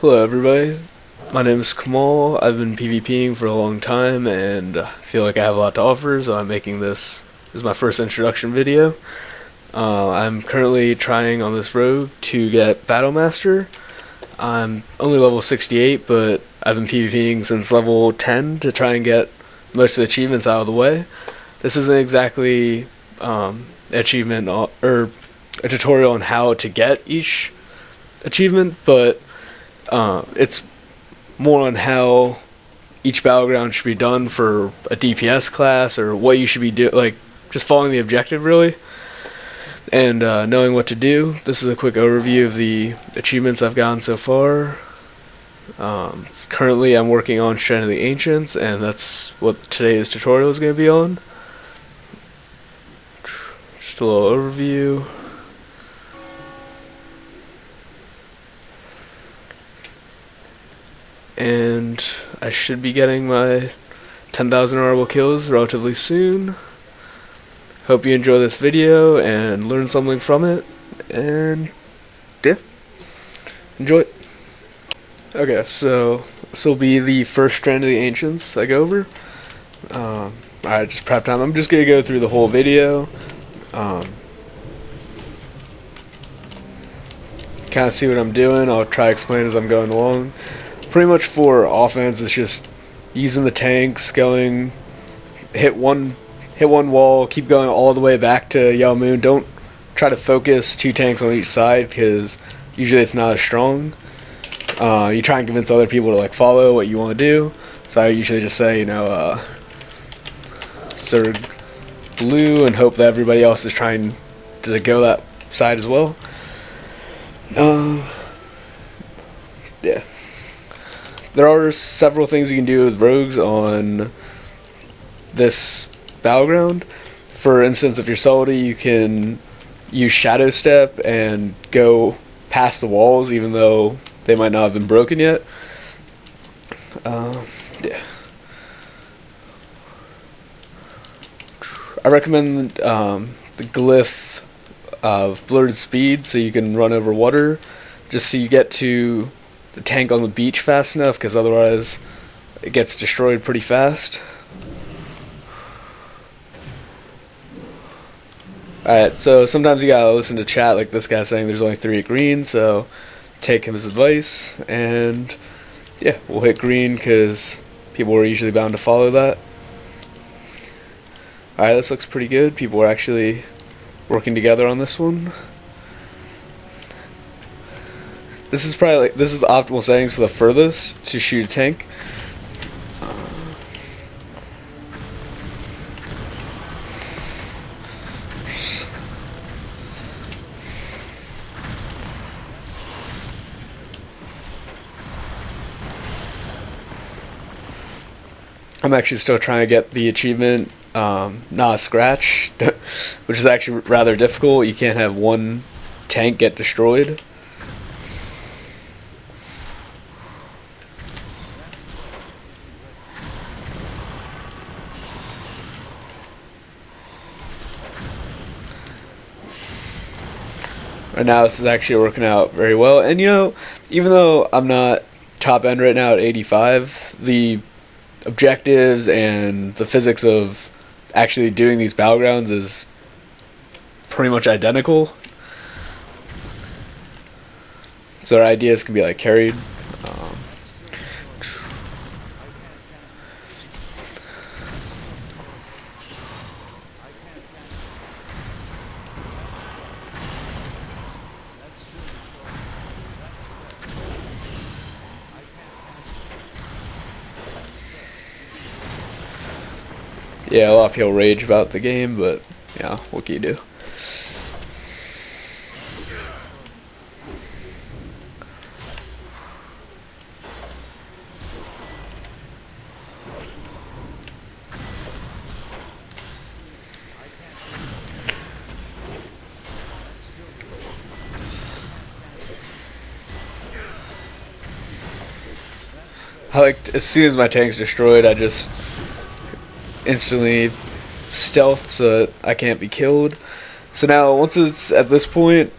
Hello everybody, my name is Kamal. I've been PvPing for a long time and I feel like I have a lot to offer, so I'm making this as my first introduction video. I'm currently trying on this rogue to get Battlemaster. I'm only level 68, but I've been PvPing since level 10 to try and get most of the achievements out of the way. This isn't exactly an achievement or a tutorial on how to get each achievement, but it's more on how each battleground should be done for a DPS class, or what you should be doing, like just following the objective really, and knowing what to do. This is a quick overview of the achievements I've gotten so far. Currently I'm working on Strand of the Ancients, and that's what today's tutorial is going to be on. Just a little overview. And I should be getting my 10,000 honorable kills relatively soon. Hope you enjoy this video and learn something from it, and yeah, enjoy it. Okay, so this will be the first Strand of the Ancients I go over. Alright, just prep time. I'm just going to go through the whole video. Kind of see what I'm doing. I'll try to explain as I'm going along. Pretty much for offense, it's just using the tanks, going, hit one wall, keep going all the way back to Yellow Moon. Don't try to focus two tanks on each side, because usually it's not as strong. You try and convince other people to like follow what you want to do. So I usually just say, Sir Blue, and hope that everybody else is trying to go that side as well. Yeah. There are several things you can do with rogues on this battleground. For instance, if you're salty, you can use Shadow Step and go past the walls, even though they might not have been broken yet. Yeah. I recommend the glyph of Blurred Speed, so you can run over water, just so you get to the tank on the beach fast enough, because otherwise it gets destroyed pretty fast. Alright, so sometimes you gotta listen to chat, like this guy saying there's only 3 at green, so take his advice, and yeah, we'll hit green because people are usually bound to follow that. Alright, this looks pretty good. People are actually working together on this one. This is probably this is the optimal settings for the furthest to shoot a tank. I'm actually still trying to get the achievement, not a scratch, which is actually rather difficult. You can't have one tank get destroyed. Right now this is actually working out very well, and even though I'm not top end right now at 85, the objectives and the physics of actually doing these battlegrounds is pretty much identical, so our ideas can be like carried. Yeah, a lot of people rage about the game, but yeah, what can you do? As soon as my tank's destroyed, I just instantly stealth so that I can't be killed. So now, once it's at this point,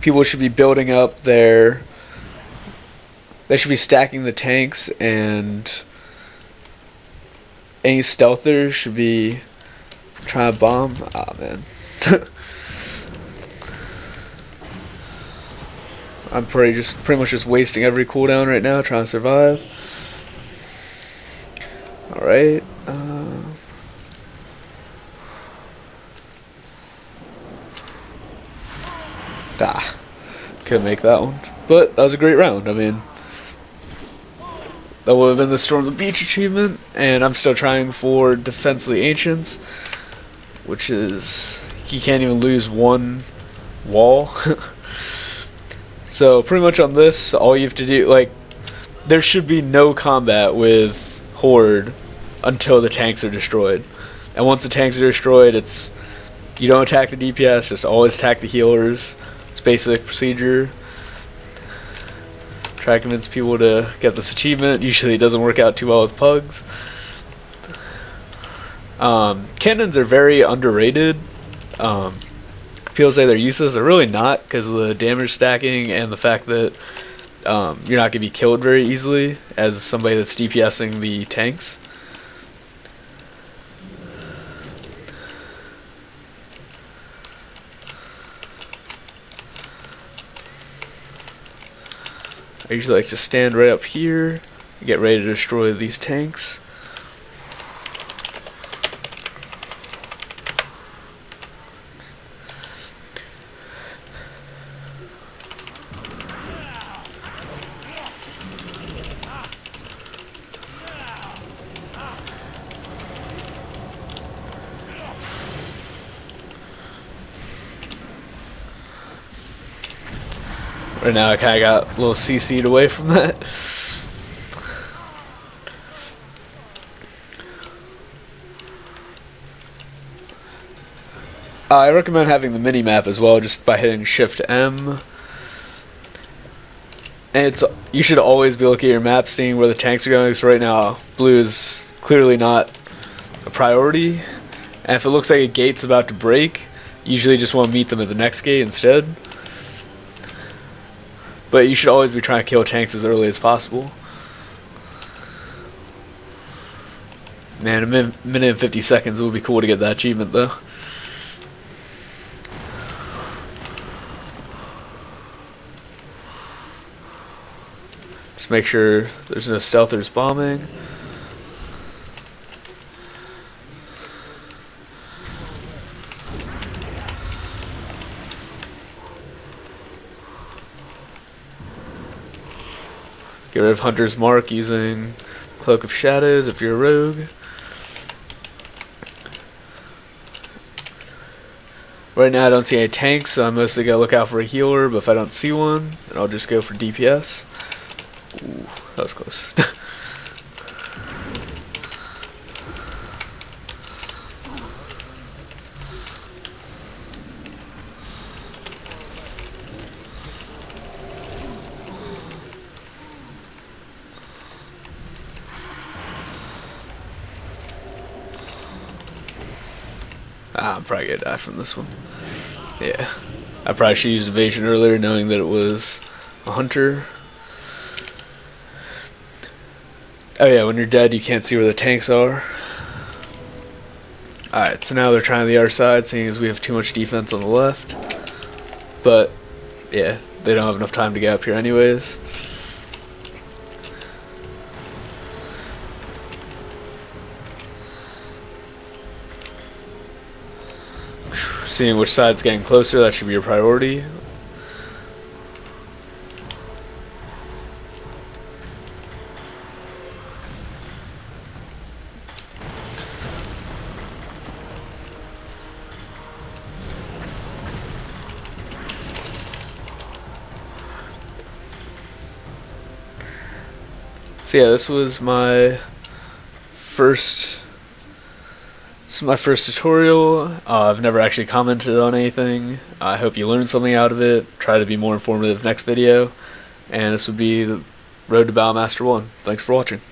people should be building up their they should be stacking the tanks, and any stealthers should be trying to bomb. Ah, man. I'm pretty much just wasting every cooldown right now trying to survive. Alright. Couldn't make that one. But that was a great round. I mean, that would have been the Storm the Beach achievement, and I'm still trying for Defensively Ancients, which is, you can't even lose one wall. So pretty much on this, all you have to do, like, there should be no combat with Horde until the tanks are destroyed. And once the tanks are destroyed, it's, you don't attack the DPS, just always attack the healers. It's basic procedure. Try to convince people to get this achievement. Usually it doesn't work out too well with pugs. Cannons are very underrated. People say they're useless. They're really not, because of the damage stacking and the fact that you're not going to be killed very easily as somebody that's DPSing the tanks. I usually like to stand right up here and get ready to destroy these tanks. Right now I kind of got a little CC'd away from that. I recommend having the mini-map as well, just by hitting Shift M. And you should always be looking at your map, seeing where the tanks are going, because right now blue is clearly not a priority. And if it looks like a gate's about to break, you usually just want to meet them at the next gate instead. But you should always be trying to kill tanks as early as possible. Man, a minute and 50 seconds would be cool to get that achievement, though. Just make sure there's no stealthers bombing. Get rid of Hunter's Mark using Cloak of Shadows if you're a rogue. Right now I don't see any tanks, so I'm mostly going to look out for a healer, but if I don't see one, then I'll just go for DPS. Ooh, that was close. I'm probably gonna die from this one. Yeah. I probably should use evasion earlier, knowing that it was a hunter. Oh yeah, when you're dead you can't see where the tanks are. Alright, so now they're trying the other side, seeing as we have too much defense on the left. But, yeah, they don't have enough time to get up here anyways. Seeing which side's getting closer, that should be your priority. So yeah, this was my first tutorial. I've never actually commented on anything. I hope you learned something out of it. Try to be more informative next video. And this would be the Road to Battlemaster 1. Thanks for watching.